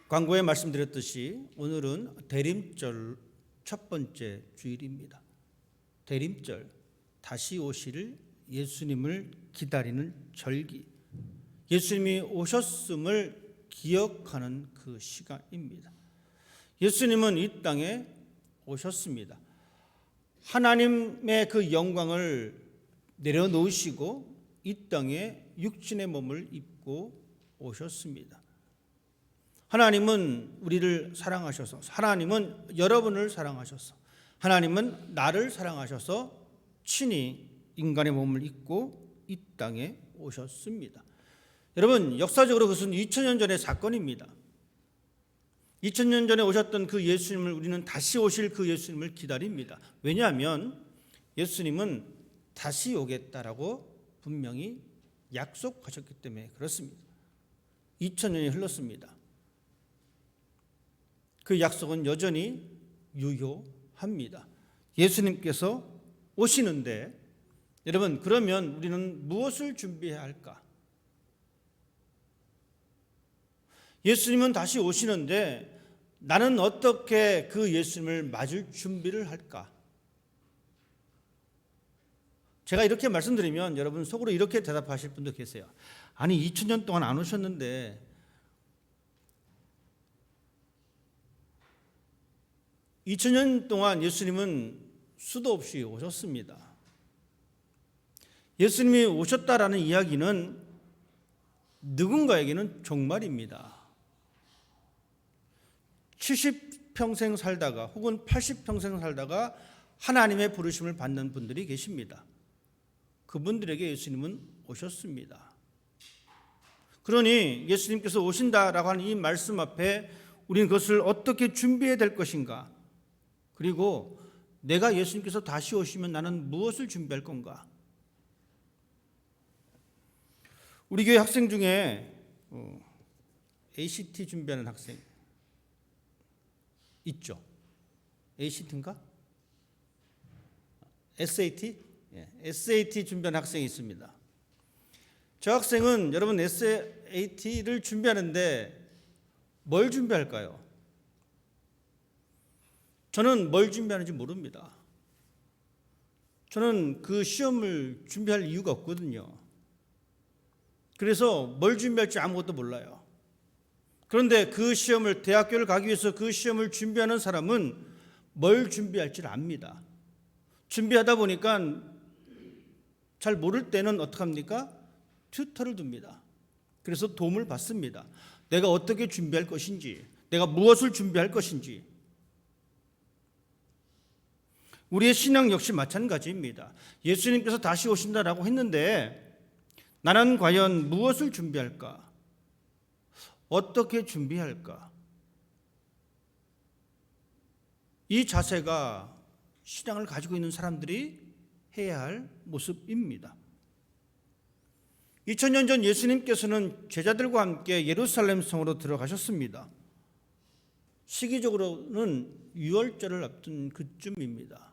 광고에 말씀드렸듯이 오늘은 대림절 첫 번째 주일입니다. 대림절, 다시 오실 예수님을 기다리는 절기, 예수님이 오셨음을 기억하는 그 시간입니다. 예수님은 이 땅에 오셨습니다. 하나님의 그 영광을 내려놓으시고 이 땅에 육신의 몸을 입고 오셨습니다. 하나님은 우리를 사랑하셔서, 하나님은 여러분을 사랑하셔서, 하나님은 나를 사랑하셔서 친히 인간의 몸을 입고 이 땅에 오셨습니다. 여러분, 역사적으로 그것은 2000년 전의 사건입니다. 2000년 전에 오셨던 그 예수님을 우리는 다시 오실 그 예수님을 기다립니다. 왜냐하면 예수님은 다시 오겠다라고 분명히 약속하셨기 때문에 그렇습니다. 2000년이 흘렀습니다. 그 약속은 여전히 유효합니다. 예수님께서 오시는데 여러분, 그러면 우리는 무엇을 준비해야 할까? 예수님은 다시 오시는데 나는 어떻게 그 예수님을 맞을 준비를 할까? 제가 이렇게 말씀드리면 여러분 속으로 이렇게 대답하실 분도 계세요. 아니 2000년 동안 안 오셨는데 2000년 동안 예수님은 수도 없이 오셨습니다. 예수님이 오셨다라는 이야기는 누군가에게는 종말입니다. 70평생 살다가 혹은 80평생 살다가 하나님의 부르심을 받는 분들이 계십니다. 그분들에게 예수님은 오셨습니다. 그러니 예수님께서 오신다라고 하는 이 말씀 앞에 우리는 그것을 어떻게 준비해야 될 것인가? 그리고 내가 예수님께서 다시 오시면 나는 무엇을 준비할 건가? 우리 교회 학생 중에 ACT 준비하는 학생 있죠? ACT인가? SAT? SAT 준비하는 학생이 있습니다. 저 학생은 여러분 SAT를 준비하는데 뭘 준비할까요? 저는 뭘 준비하는지 모릅니다. 저는 그 시험을 준비할 이유가 없거든요. 그래서 뭘 준비할지 아무것도 몰라요. 그런데 그 시험을, 대학교를 가기 위해서 그 시험을 준비하는 사람은 뭘 준비할지를 압니다. 준비하다 보니까 잘 모를 때는 어떻게 합니까? 튜터를 둡니다. 그래서 도움을 받습니다. 내가 어떻게 준비할 것인지, 내가 무엇을 준비할 것인지. 우리의 신앙 역시 마찬가지입니다. 예수님께서 다시 오신다라고 했는데 나는 과연 무엇을 준비할까? 어떻게 준비할까? 이 자세가 신앙을 가지고 있는 사람들이 해야 할 모습입니다. 2000년 전 예수님께서는 제자들과 함께 예루살렘 성으로 들어가셨습니다. 시기적으로는 유월절을 앞둔 그쯤입니다.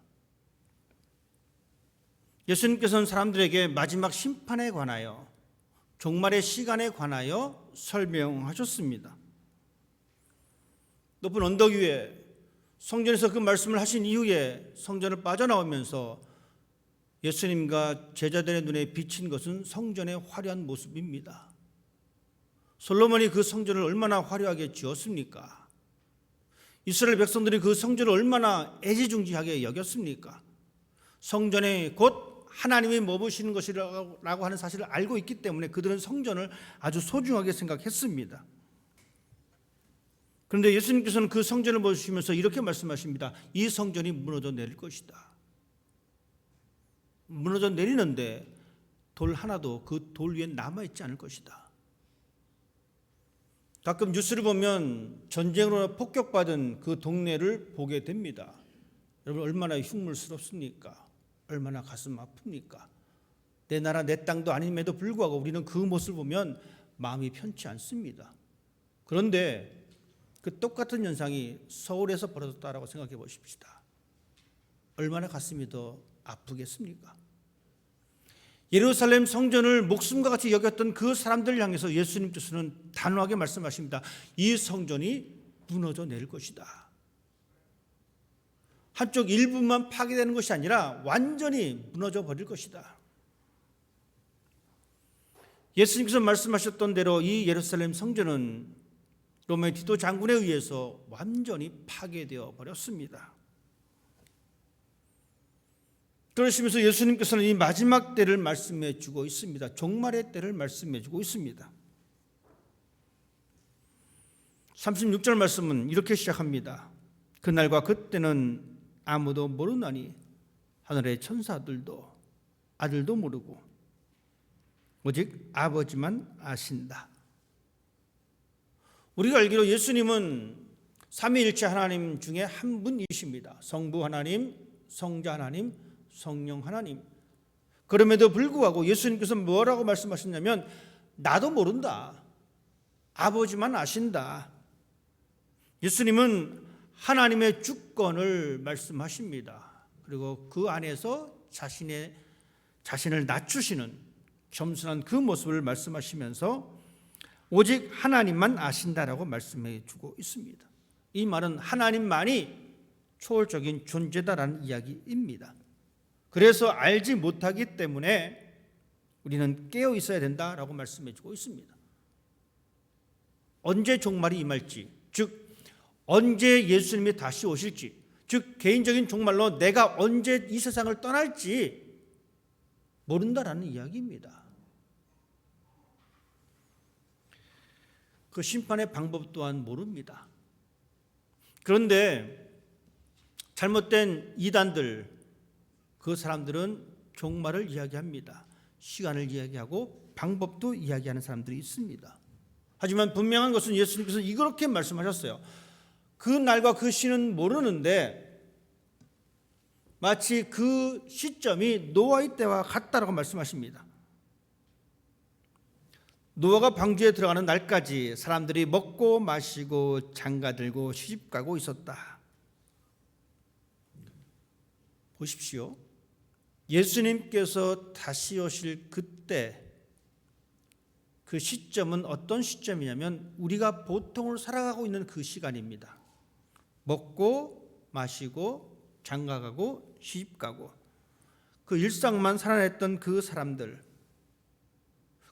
예수님께서는 사람들에게 마지막 심판에 관하여, 종말의 시간에 관하여 설명하셨습니다. 높은 언덕 위에 성전에서 그 말씀을 하신 이후에 성전을 빠져나오면서 예수님과 제자들의 눈에 비친 것은 성전의 화려한 모습입니다. 솔로몬이 그 성전을 얼마나 화려하게 지었습니까? 이스라엘 백성들이 그 성전을 얼마나 애지중지하게 여겼습니까? 성전에 곧 하나님이 머무시는 것이라고 하는 사실을 알고 있기 때문에 그들은 성전을 아주 소중하게 생각했습니다. 그런데 예수님께서는 그 성전을 보시면서 이렇게 말씀하십니다. 이 성전이 무너져 내릴 것이다. 무너져 내리는데 돌 하나도 그 돌 위에 남아있지 않을 것이다. 가끔 뉴스를 보면 전쟁으로 폭격받은 그 동네를 보게 됩니다. 여러분 얼마나 흉물스럽습니까? 얼마나 가슴 아픕니까? 내 나라 내 땅도 아님에도 불구하고 우리는 그 모습을 보면 마음이 편치 않습니다. 그런데 그 똑같은 현상이 서울에서 벌어졌다라고 생각해 보십시다. 얼마나 가슴이 더 아프겠습니까? 예루살렘 성전을 목숨과 같이 여겼던 그 사람들을 향해서 예수님께서는 단호하게 말씀하십니다. 이 성전이 무너져 내릴 것이다. 한쪽 일부만 파괴되는 것이 아니라 완전히 무너져 버릴 것이다. 예수님께서 말씀하셨던 대로 이 예루살렘 성전은 로마의 디도 장군에 의해서 완전히 파괴되어 버렸습니다. 그러시면서 예수님께서는 이 마지막 때를 말씀해 주고 있습니다. 종말의 때를 말씀해 주고 있습니다. 36절 말씀은 이렇게 시작합니다. 그날과 그때는 아무도 모르나니 하늘의 천사들도 아들도 모르고 오직 아버지만 아신다. 우리가 알기로 예수님은 삼위일체 하나님 중에 한 분이십니다. 성부 하나님, 성자 하나님, 성령 하나님. 그럼에도 불구하고 예수님께서 뭐라고 말씀하셨냐면 나도 모른다. 아버지만 아신다. 예수님은 하나님의 주권을 말씀하십니다. 그리고 그 안에서 자신을 낮추시는 겸손한 그 모습을 말씀하시면서 오직 하나님만 아신다라고 말씀해 주고 있습니다. 이 말은 하나님만이 초월적인 존재다라는 이야기입니다. 그래서 알지 못하기 때문에 우리는 깨어 있어야 된다라고 말씀해 주고 있습니다. 언제 종말이 임할지, 즉 언제 예수님이 다시 오실지, 즉 개인적인 종말로 내가 언제 이 세상을 떠날지 모른다라는 이야기입니다. 그 심판의 방법 또한 모릅니다. 그런데 잘못된 이단들, 그 사람들은 종말을 이야기합니다. 시간을 이야기하고 방법도 이야기하는 사람들이 있습니다. 하지만 분명한 것은 예수님께서 이렇게 말씀하셨어요. 그 날과 그 시는 모르는데 마치 그 시점이 노아의 때와 같다라고 말씀하십니다. 노아가 방주에 들어가는 날까지 사람들이 먹고 마시고 장가들고 시집가고 있었다. 보십시오. 예수님께서 다시 오실 그때 그 시점은 어떤 시점이냐면 우리가 보통을 살아가고 있는 그 시간입니다. 먹고 마시고 장가가고 시집가고 그 일상만 살아냈던 그 사람들,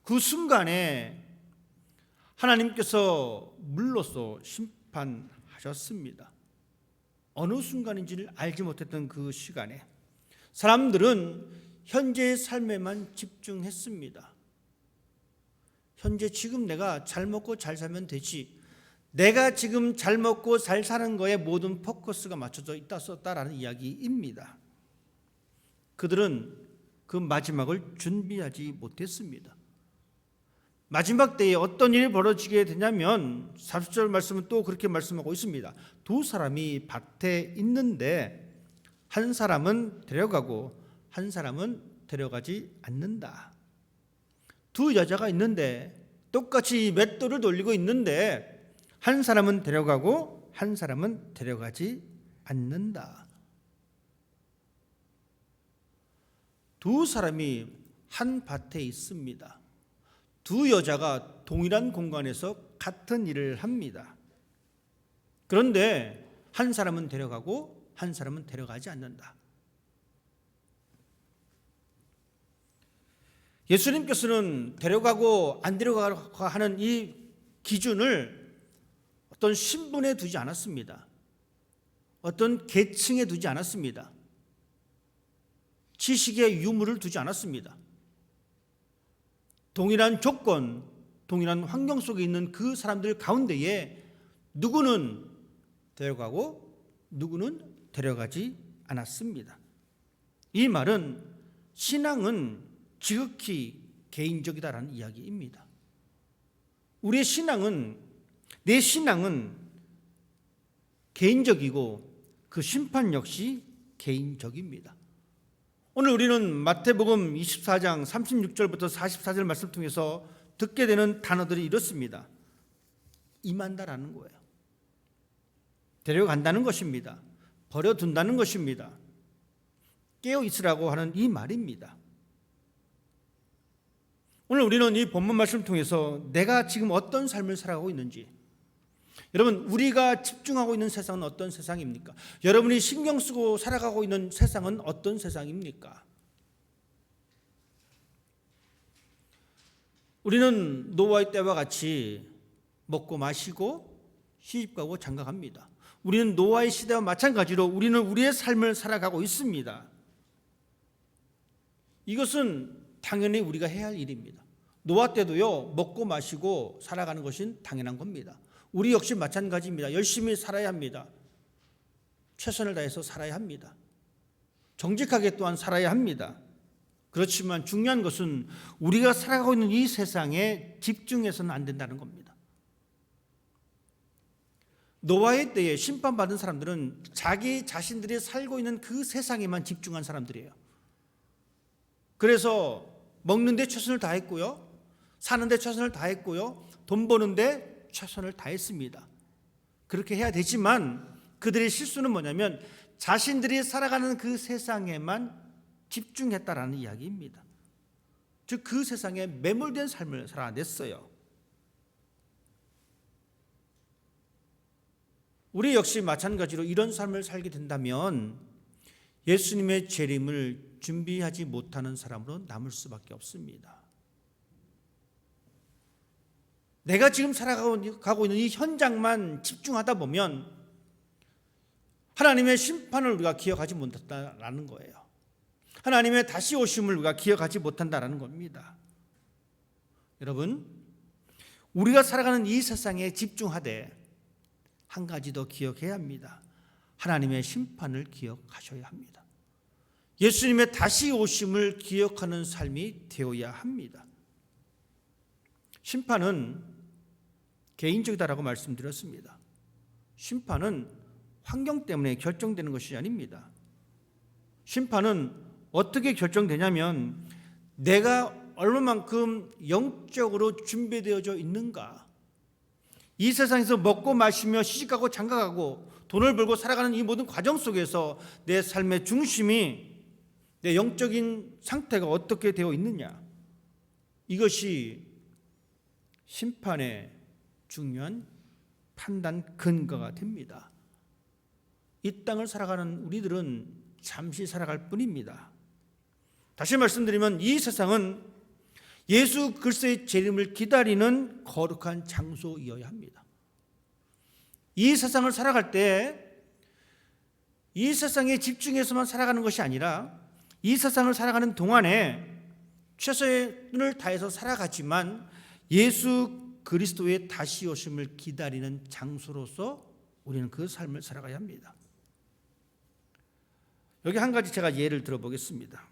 그 순간에 하나님께서 물로써 심판하셨습니다. 어느 순간인지를 알지 못했던 그 시간에 사람들은 현재의 삶에만 집중했습니다. 현재 지금 내가 잘 먹고 잘 살면 되지, 내가 지금 잘 먹고 잘 사는 거에 모든 포커스가 맞춰져 있다라는 이야기입니다. 그들은 그 마지막을 준비하지 못했습니다. 마지막 때에 어떤 일이 벌어지게 되냐면 40절 말씀은 또 그렇게 말씀하고 있습니다. 두 사람이 밭에 있는데 한 사람은 데려가고 한 사람은 데려가지 않는다. 두 여자가 있는데 똑같이 맷돌을 돌리고 있는데 한 사람은 데려가고 한 사람은 데려가지 않는다. 두 사람이 한 밭에 있습니다. 두 여자가 동일한 공간에서 같은 일을 합니다. 그런데 한 사람은 데려가고 한 사람은 데려가지 않는다. 예수님께서는 데려가고 안 데려가고 하는 이 기준을 어떤 신분에 두지 않았습니다. 어떤 계층에 두지 않았습니다. 지식의 유무를 두지 않았습니다. 동일한 조건, 동일한 환경 속에 있는 그 사람들 가운데에 누구는 데려가고 누구는 데려가지 않았습니다. 이 말은 신앙은 지극히 개인적이다라는 이야기입니다. 우리의 신앙은, 내 신앙은 개인적이고 그 심판 역시 개인적입니다. 오늘 우리는 마태복음 24장 36절부터 44절 말씀을 통해서 듣게 되는 단어들이 이렇습니다. 임한다라는 거예요. 데려간다는 것입니다. 버려둔다는 것입니다. 깨어 있으라고 하는 이 말입니다. 오늘 우리는 이 본문 말씀을 통해서 내가 지금 어떤 삶을 살아가고 있는지, 여러분 우리가 집중하고 있는 세상은 어떤 세상입니까? 여러분이 신경 쓰고 살아가고 있는 세상은 어떤 세상입니까? 우리는 노아의 때와 같이 먹고 마시고 시집가고 장가갑니다. 우리는 노아의 시대와 마찬가지로 우리는 우리의 삶을 살아가고 있습니다. 이것은 당연히 우리가 해야 할 일입니다. 노아 때도요, 먹고 마시고 살아가는 것이 당연한 겁니다. 우리 역시 마찬가지입니다. 열심히 살아야 합니다. 최선을 다해서 살아야 합니다. 정직하게 또한 살아야 합니다. 그렇지만 중요한 것은 우리가 살아가고 있는 이 세상에 집중해서는 안 된다는 겁니다. 노아의 때에 심판받은 사람들은 자기 자신들이 살고 있는 그 세상에만 집중한 사람들이에요. 그래서 먹는데 최선을 다했고요, 사는데 최선을 다했고요, 돈 버는데 최선을 다했습니다. 그렇게 해야 되지만 그들의 실수는 뭐냐면 자신들이 살아가는 그 세상에만 집중했다라는 이야기입니다. 즉 그 세상에 매몰된 삶을 살아냈어요. 우리 역시 마찬가지로 이런 삶을 살게 된다면 예수님의 재림을 준비하지 못하는 사람으로 남을 수밖에 없습니다. 내가 지금 살아가고 있는 이 현장만 집중하다 보면 하나님의 심판을 우리가 기억하지 못한다는 거예요. 하나님의 다시 오심을 우리가 기억하지 못한다는 겁니다. 여러분, 우리가 살아가는 이 세상에 집중하되 한 가지 더 기억해야 합니다. 하나님의 심판을 기억하셔야 합니다. 예수님의 다시 오심을 기억하는 삶이 되어야 합니다. 심판은 개인적이다라고 말씀드렸습니다. 심판은 환경 때문에 결정되는 것이 아닙니다. 심판은 어떻게 결정되냐면 내가 얼마만큼 영적으로 준비되어져 있는가, 이 세상에서 먹고 마시며 시집가고 장가가고 돈을 벌고 살아가는 이 모든 과정 속에서 내 삶의 중심이, 내 영적인 상태가 어떻게 되어 있느냐, 이것이 심판의 중요한 판단 근거가 됩니다. 이 땅을 살아가는 우리들은 잠시 살아갈 뿐입니다. 다시 말씀드리면 이 세상은 예수 그리스도의 재림을 기다리는 거룩한 장소이어야 합니다. 이 세상을 살아갈 때 이 세상에 집중해서만 살아가는 것이 아니라 이 세상을 살아가는 동안에 최선을 다해서 살아가지만 예수 그리스도의 다시 오심을 기다리는 장소로서 우리는 그 삶을 살아가야 합니다. 여기 한 가지 제가 예를 들어보겠습니다.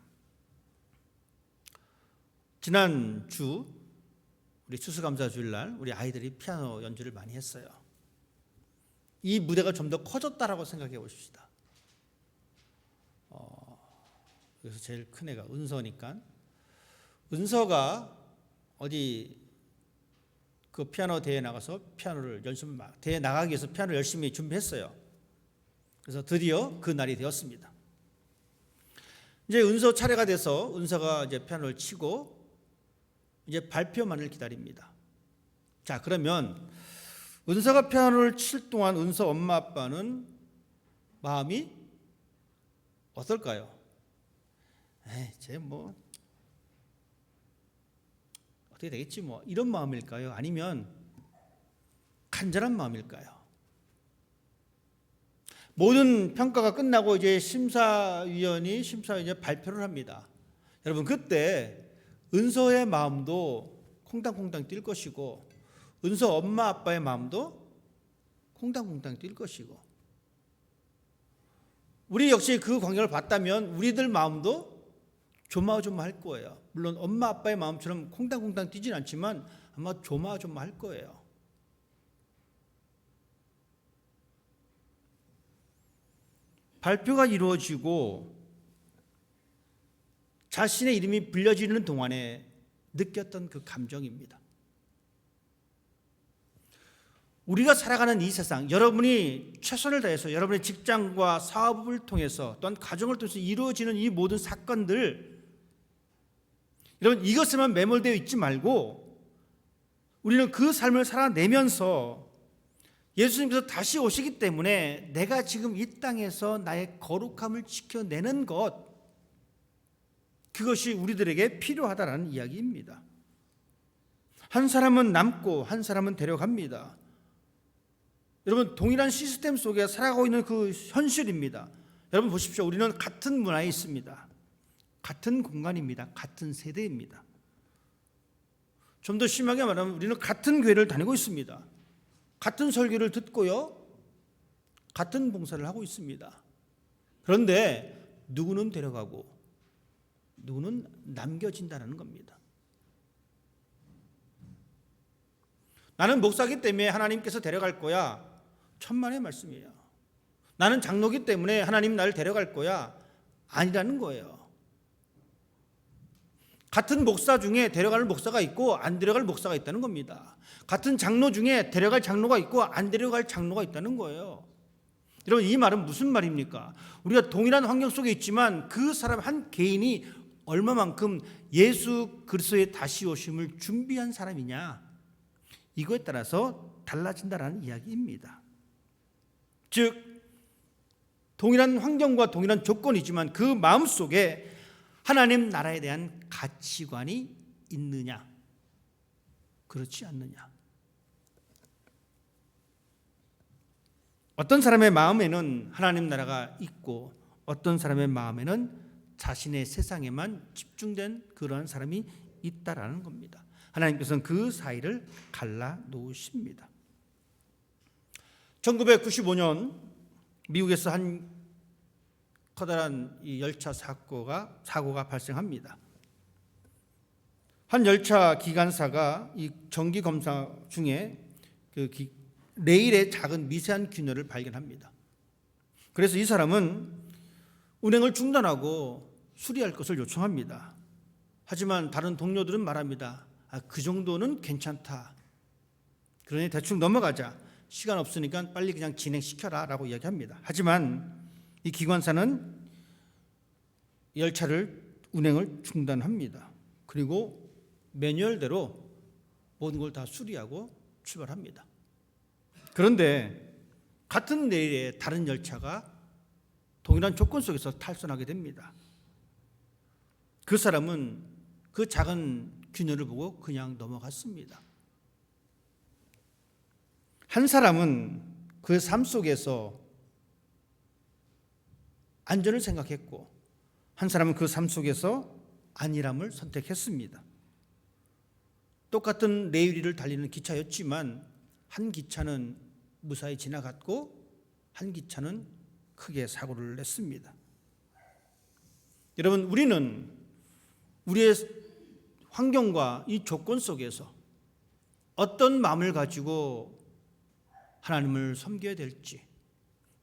지난주 우리 추수감사주일날 우리 아이들이 피아노 연주를 많이 했어요. 이 무대가 좀 더 커졌다라고 생각해 보십시다. 그래서 제일 큰 애가 은서니까, 은서가 어디 그 피아노 대회에 나가서 피아노를 열심히, 대회 나가기 위해서 피아노를 열심히 준비했어요. 그래서 드디어 그 날이 되었습니다. 이제 은서 차례가 돼서 은서가 이제 피아노를 치고 이제 발표만을 기다립니다. 자, 그러면 은서가 피아노를 칠 동안 은서 엄마 아빠는 마음이 어떨까요? 쟤 뭐 어떻게 되겠지 뭐, 이런 마음일까요? 아니면 간절한 마음일까요? 모든 평가가 끝나고 이제 심사위원이 발표를 합니다. 여러분, 그때 은서의 마음도 콩당콩당 뛸 것이고 은서 엄마 아빠의 마음도 콩당콩당 뛸 것이고, 우리 역시 그 광경을 봤다면 우리들 마음도 조마조마할 거예요. 물론 엄마 아빠의 마음처럼 콩당콩당 뛰진 않지만 아마 조마조마할 거예요. 발표가 이루어지고 자신의 이름이 불려지는 동안에 느꼈던 그 감정입니다. 우리가 살아가는 이 세상, 여러분이 최선을 다해서 여러분의 직장과 사업을 통해서 또한 가정을 통해서 이루어지는 이 모든 사건들, 여러분, 이것에만 매몰되어 있지 말고 우리는 그 삶을 살아내면서 예수님께서 다시 오시기 때문에 내가 지금 이 땅에서 나의 거룩함을 지켜내는 것, 그것이 우리들에게 필요하다라는 이야기입니다. 한 사람은 남고 한 사람은 데려갑니다. 여러분, 동일한 시스템 속에 살아가고 있는 그 현실입니다. 여러분 보십시오. 우리는 같은 문화에 있습니다. 같은 공간입니다. 같은 세대입니다. 좀 더 심하게 말하면 우리는 같은 교회를 다니고 있습니다. 같은 설교를 듣고요, 같은 봉사를 하고 있습니다. 그런데 누구는 데려가고 누구는 남겨진다는 겁니다. 나는 목사기 때문에 하나님께서 데려갈 거야, 천만의 말씀이에요. 나는 장로기 때문에 하나님 나를 데려갈 거야, 아니라는 거예요. 같은 목사 중에 데려갈 목사가 있고 안 데려갈 목사가 있다는 겁니다. 같은 장로 중에 데려갈 장로가 있고 안 데려갈 장로가 있다는 거예요. 여러분, 이 말은 무슨 말입니까? 우리가 동일한 환경 속에 있지만 그 사람 한 개인이 얼마만큼 예수 그리스도의 다시 오심을 준비한 사람이냐, 이거에 따라서 달라진다라는 이야기입니다. 즉, 동일한 환경과 동일한 조건이지만 그 마음속에 하나님 나라에 대한 가치관이 있느냐, 그렇지 않느냐. 어떤 사람의 마음에는 하나님 나라가 있고 어떤 사람의 마음에는 자신의 세상에만 집중된 그러한 사람이 있다라는 겁니다. 하나님께서는 그 사이를 갈라 놓으십니다. 1995년 미국에서 한 커다란 이 열차 사고가 발생합니다. 한 열차 기관사가 이 정기 검사 중에 레일에 작은 미세한 균열을 발견합니다. 그래서 이 사람은 운행을 중단하고 수리할 것을 요청합니다. 하지만 다른 동료들은 말합니다. 그 정도는 괜찮다. 그러니 대충 넘어가자. 시간 없으니까 빨리 그냥 진행시켜라 라고 이야기합니다. 하지만 이 기관사는 열차를 운행을 중단합니다. 그리고 매뉴얼대로 모든 걸 다 수리하고 출발합니다. 그런데 같은 레일에 다른 열차가 동일한 조건 속에서 탈선하게 됩니다. 그 사람은 그 작은 균열을 보고 그냥 넘어갔습니다. 한 사람은 그 삶 속에서 안전을 생각했고 한 사람은 그 삶 속에서 안일함을 선택했습니다. 똑같은 레일 위를 달리는 기차였지만 한 기차는 무사히 지나갔고 한 기차는 크게 사고를 냈습니다. 여러분, 우리는 우리의 환경과 이 조건 속에서 어떤 마음을 가지고 하나님을 섬겨야 될지,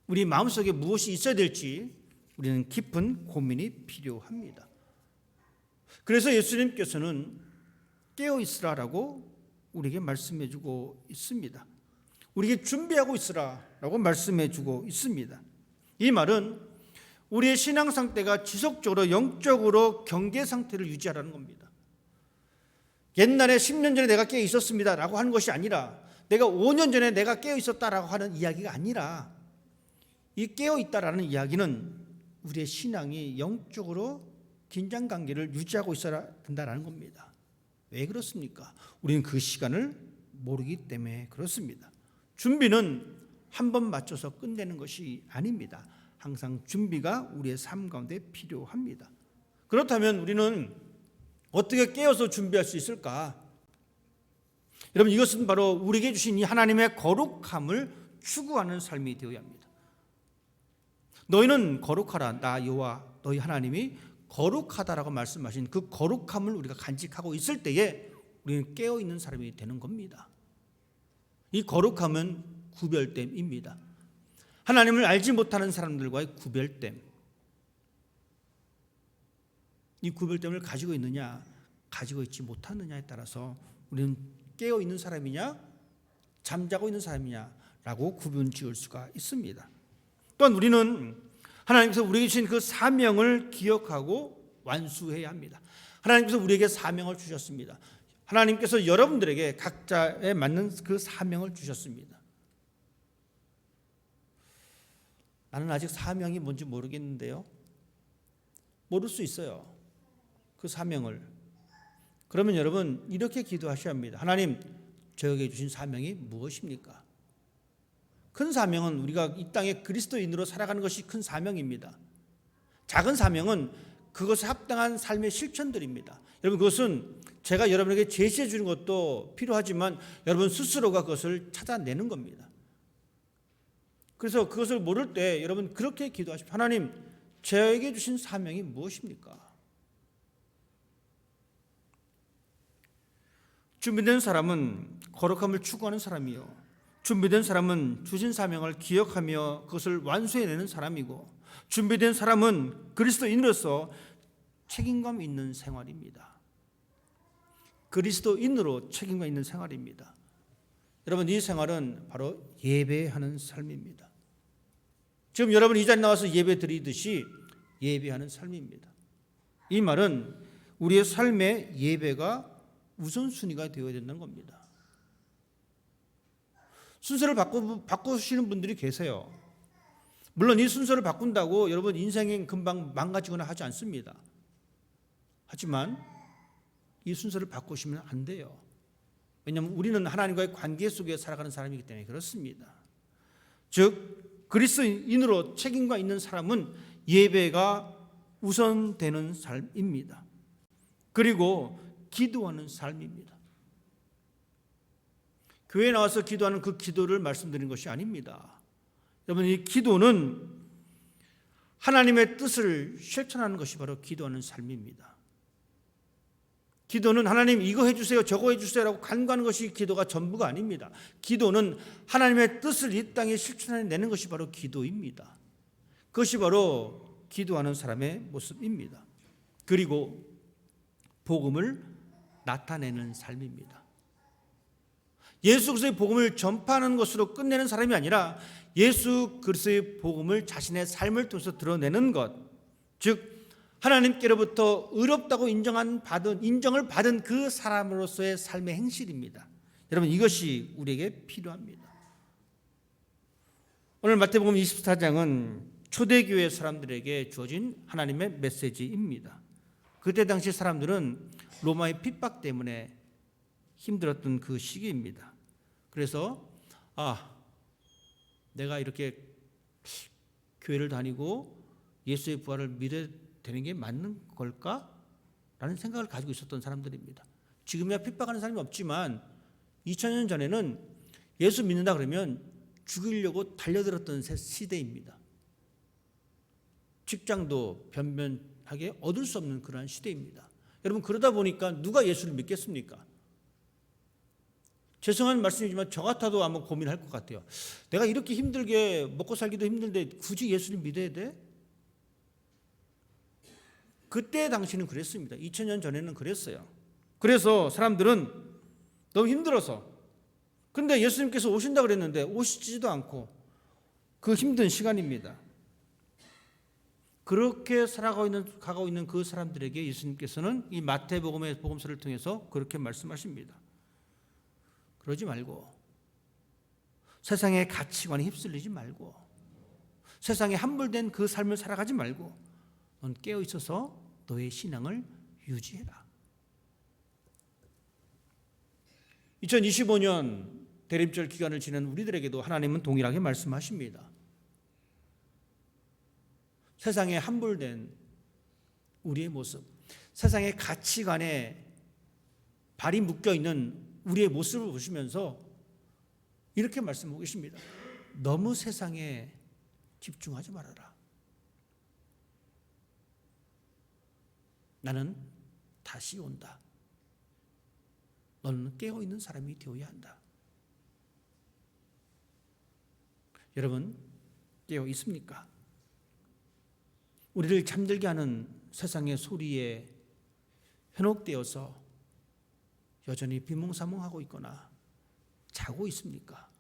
우리 마음속에 무엇이 있어야 될지 우리는 깊은 고민이 필요합니다. 그래서 예수님께서는 깨어 있으라라고 우리에게 말씀해 주고 있습니다. 우리에게 준비하고 있으라라고 말씀해 주고 있습니다. 이 말은 우리의 신앙 상태가 지속적으로 영적으로 경계 상태를 유지하라는 겁니다. 옛날에 10년 전에 내가 깨어 있었습니다라고 하는 것이 아니라, 내가 5년 전에 내가 깨어 있었다라고 하는 이야기가 아니라, 이 깨어 있다라는 이야기는 우리의 신앙이 영적으로 긴장 관계를 유지하고 있어야 된다라는 겁니다. 왜 그렇습니까? 우리는 그 시간을 모르기 때문에 그렇습니다. 준비는 한 번 맞춰서 끝내는 것이 아닙니다. 항상 준비가 우리의 삶 가운데 필요합니다. 그렇다면 우리는 어떻게 깨어서 준비할 수 있을까? 여러분, 이것은 바로 우리에게 주신 이 하나님의 거룩함을 추구하는 삶이 되어야 합니다. 너희는 거룩하라, 나 여호와 너희 하나님이 거룩하다라고 말씀하신 그 거룩함을 우리가 간직하고 있을 때에 우리는 깨어있는 사람이 되는 겁니다. 이 거룩함은 구별됨입니다. 하나님을 알지 못하는 사람들과의 구별됨. 이 구별됨을 가지고 있느냐, 가지고 있지 못하느냐에 따라서 우리는 깨어있는 사람이냐, 잠자고 있는 사람이냐라고 구분 지을 수가 있습니다. 또한 우리는 하나님께서 우리에게 주신 그 사명을 기억하고 완수해야 합니다. 하나님께서 우리에게 사명을 주셨습니다. 하나님께서 여러분들에게 각자에 맞는 그 사명을 주셨습니다. 나는 아직 사명이 뭔지 모르겠는데요. 모를 수 있어요. 그 사명을. 그러면 여러분 이렇게 기도하셔야 합니다. 하나님, 저에게 주신 사명이 무엇입니까? 큰 사명은 우리가 이 땅에 그리스도인으로 살아가는 것이 큰 사명입니다. 작은 사명은 그것에 합당한 삶의 실천들입니다. 여러분 그것은 제가 여러분에게 제시해 주는 것도 필요하지만 여러분 스스로가 그것을 찾아내는 겁니다. 그래서 그것을 모를 때 여러분 그렇게 기도하십시오. 하나님, 저에게 주신 사명이 무엇입니까? 준비된 사람은 거룩함을 추구하는 사람이요, 준비된 사람은 주신 사명을 기억하며 그것을 완수해내는 사람이고, 준비된 사람은 그리스도인으로서 책임감 있는 생활입니다. 그리스도인으로 책임감 있는 생활입니다. 여러분 이 생활은 바로 예배하는 삶입니다. 지금 여러분 이 자리에 나와서 예배 드리듯이 예배하는 삶입니다. 이 말은 우리의 삶의 예배가 우선순위가 되어야 된다는 겁니다. 순서를 바꾸시는 분들이 계세요. 물론 이 순서를 바꾼다고 여러분 인생이 금방 망가지거나 하지 않습니다. 하지만 이 순서를 바꾸시면 안 돼요. 왜냐하면 우리는 하나님과의 관계 속에 살아가는 사람이기 때문에 그렇습니다. 즉 그리스도인으로 책임과 있는 사람은 예배가 우선되는 삶입니다. 그리고 기도하는 삶입니다. 교회에 나와서 기도하는 그 기도를 말씀드리는 것이 아닙니다. 여러분 이 기도는 하나님의 뜻을 실천하는 것이 바로 기도하는 삶입니다. 기도는 하나님 이거 해주세요 저거 해주세요라고 간구하는 것이 기도가 전부가 아닙니다. 기도는 하나님의 뜻을 이 땅에 실천해내는 것이 바로 기도입니다. 그것이 바로 기도하는 사람의 모습입니다. 그리고 복음을 나타내는 삶입니다. 예수 그리스도의 복음을 전파하는 것으로 끝내는 사람이 아니라 예수 그리스도의 복음을 자신의 삶을 통해서 드러내는 것, 즉 하나님께로부터 의롭다고 인정을 받은 그 사람으로서의 삶의 행실입니다. 여러분 이것이 우리에게 필요합니다. 오늘 마태복음 24장은 초대교회 사람들에게 주어진 하나님의 메시지입니다. 그때 당시 사람들은 로마의 핍박 때문에 힘들었던 그 시기입니다. 그래서 내가 이렇게 교회를 다니고 예수의 부활을 믿어야 되는 게 맞는 걸까? 라는 생각을 가지고 있었던 사람들입니다. 지금이야 핍박하는 사람이 없지만 2000년 전에는 예수 믿는다 그러면 죽이려고 달려들었던 시대입니다. 직장도 변변하게 얻을 수 없는 그러한 시대입니다. 여러분 그러다 보니까 누가 예수를 믿겠습니까? 죄송한 말씀이지만 저 같아도 아마 고민할 것 같아요. 내가 이렇게 힘들게 먹고 살기도 힘든데 굳이 예수를 믿어야 돼? 그때 당시는 그랬습니다. 2000년 전에는 그랬어요. 그래서 사람들은 너무 힘들어서, 근데 예수님께서 오신다 그랬는데 오시지도 않고 그 힘든 시간입니다. 그렇게 살아가고 있는 그 사람들에게 예수님께서는 이 마태복음의 복음서를 통해서 그렇게 말씀하십니다. 그러지 말고, 세상의 가치관에 휩쓸리지 말고, 세상에 함몰된 그 삶을 살아가지 말고 넌 깨어 있어서 너의 신앙을 유지해라. 2025년 대림절 기간을 지낸 우리들에게도 하나님은 동일하게 말씀하십니다. 세상에 함몰된 우리의 모습, 세상의 가치관에 발이 묶여있는 우리의 모습을 보시면서 이렇게 말씀하고 계십니다. 너무 세상에 집중하지 말아라. 나는 다시 온다. 너는 깨어있는 사람이 되어야 한다. 여러분 깨어 있습니까? 우리를 잠들게 하는 세상의 소리에 현혹되어서 여전히 비몽사몽하고 있거나 자고 있습니까?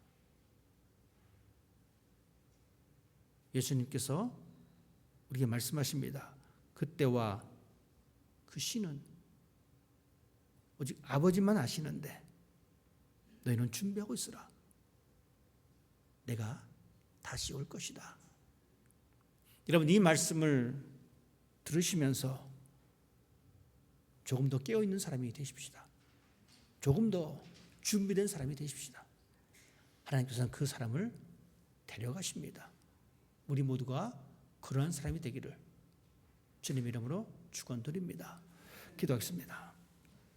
예수님께서 우리에게 말씀하십니다. 그때와 그 시는 오직 아버지만 아시는데 너희는 준비하고 있으라. 내가 다시 올 것이다. 여러분, 이 말씀을 들으시면서 조금 더 깨어있는 사람이 되십시다. 조금 더 준비된 사람이 되십시다. 하나님께서는 그 사람을 데려가십니다. 우리 모두가 그러한 사람이 되기를 주님 이름으로 축원드립니다. 기도하겠습니다.